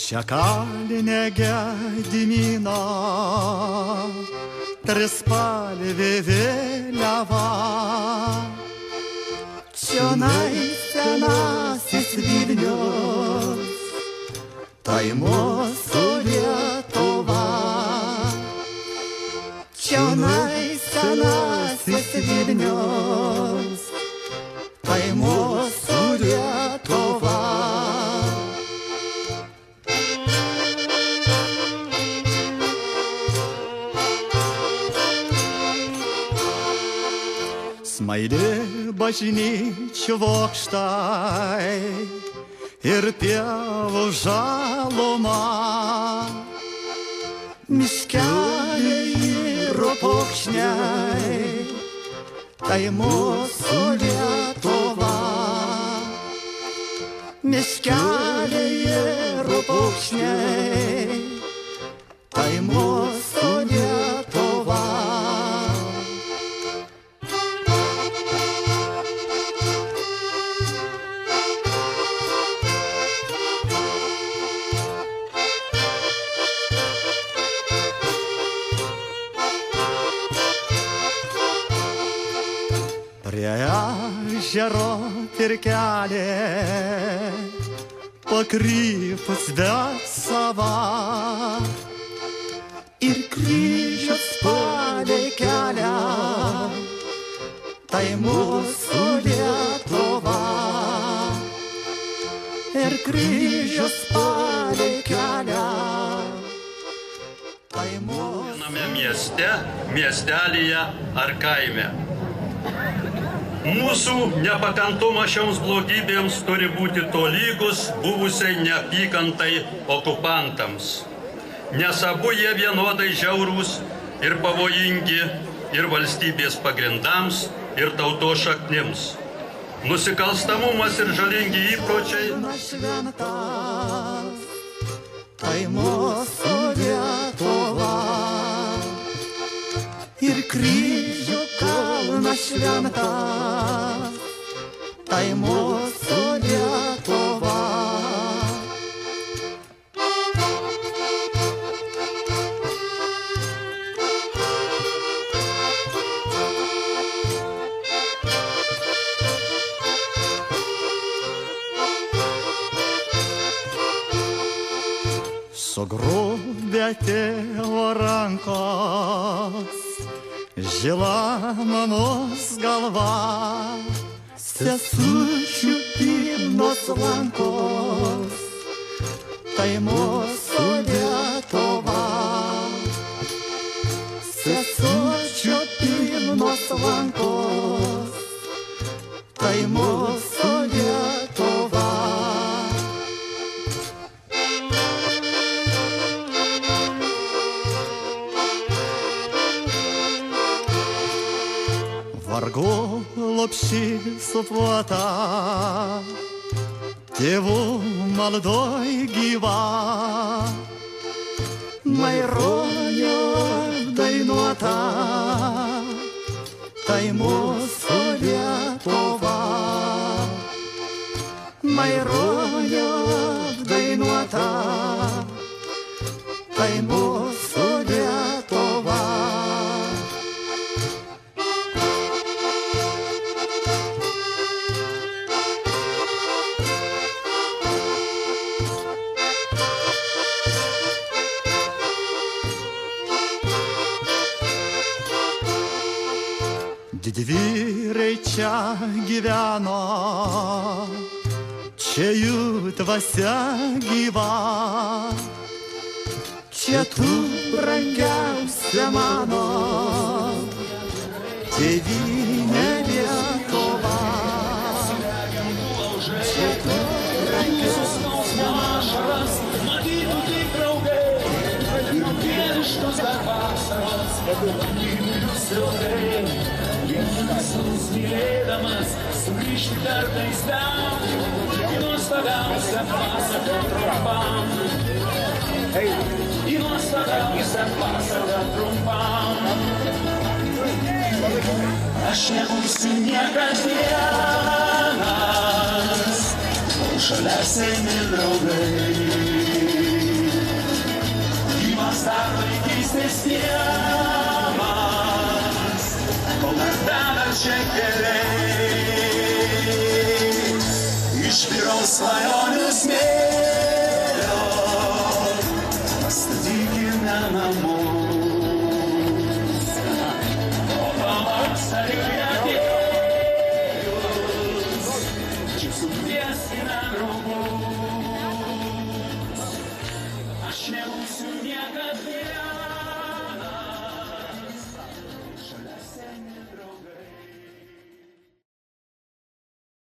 Čia kalinė Gedimino trispalvė vėliava, čionai senasis Vilnius, tai mūsų Lietuva. Čionai senasis Vilnius, tai mūsų Lietuva. Smaili bažnyčių bokštai ir pievų žaluma, miškeliai ir upokšniai, tai mūsų Lietuva. Miškeliai ir upokšniai, tai mūsų Lietuva. Prie ežero pirkelė, pakrypus vėsava, ir kryžius palei kelią, tai mūsų Lietuva. Ir kryžius palei kelią, tai mūsų. Viename mieste, miestelyje ar kaime. Mūsų nepakantumas šioms blogybėms turi būti tolygus buvusiai neapykantai okupantams, nes abu jie vienodai žiaurūs ir pavojingi ir valstybės pagrindams, ir tautos šaknims. Nusikalstamumas ir žalingi įpročiai. Tai mūsų Lietuva. Ir kryžių kalnas šventas, tai mūsų Lietuva. Sugrūdę tėvo rankos, žila mamos galva, sesučių pilnos lankos, tai mūsų Lietuva. Sesučių pilnos lankos, tai mūsų Lietuva. Vargu lopšį supuota, tėvų maldoj gyva, Maironio dainuota, tai mūsų Lietuva. Maironio dainuota, tai mūsų Lietuva. Didvyriai čia gyveno, čia jų dvasia gyva, čia tu brangiausia mano tėvynė Lietuva. Čia tu brangiausia mano. Matytų tik draugai ir dieviškos dar vasaros, mylius ilgai. Visus mylėdamas sugrįžti kartais ten, į nuostabiausią pasaką trumpam. Į nuostabiausią pasaką trumpam. aš nebūsiu niekad vienas, kol šalia seni draugai. Gyvas dar vaikystės tėvas, kol mes dar čia keliai. Iš vyraus svajonės